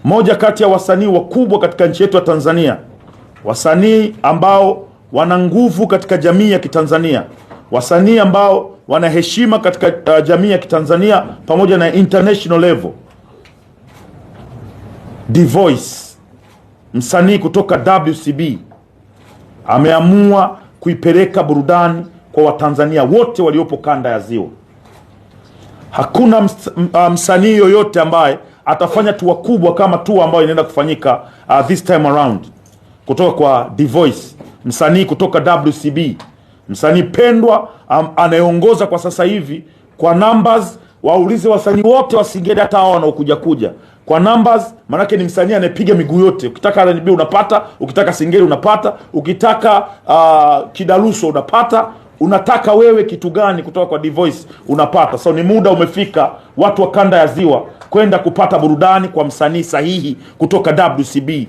moja kati ya wasanii wakubwa katika nchi yetu ya Tanzania, wasanii ambao wana nguvu katika jamii ya Kitanzania, wasanii ambao wana heshima katika jamii ya Kitanzania pamoja na international level. D'Voice, msanii kutoka WCB, ameamua kuipeleka burudani kwa Watanzania wote waliopo kanda ya Ziwa. Hakuna msanii yoyote ambaye atafanya tour kubwa kama tour ambayo inaenda kufanyika this time around, kutoka kwa D'Voice, msanii kutoka WCB, msanii pendwa anayeongoza kwa sasa hivi kwa numbers. Waulize wasanii wote wa Singeli, hata hao wanaokuja kwa numbers, manake ni msanii anayepiga miguu yote. Ukitaka R&B unapata, ukitaka Singeli unapata, ukitaka kidaluso unapata, unataka wewe kitu gani kutoka kwa D'Voice unapata. So ni muda umefika watu wa kanda ya Ziwa kwenda kupata burudani kwa msanii sahihi kutoka WCB.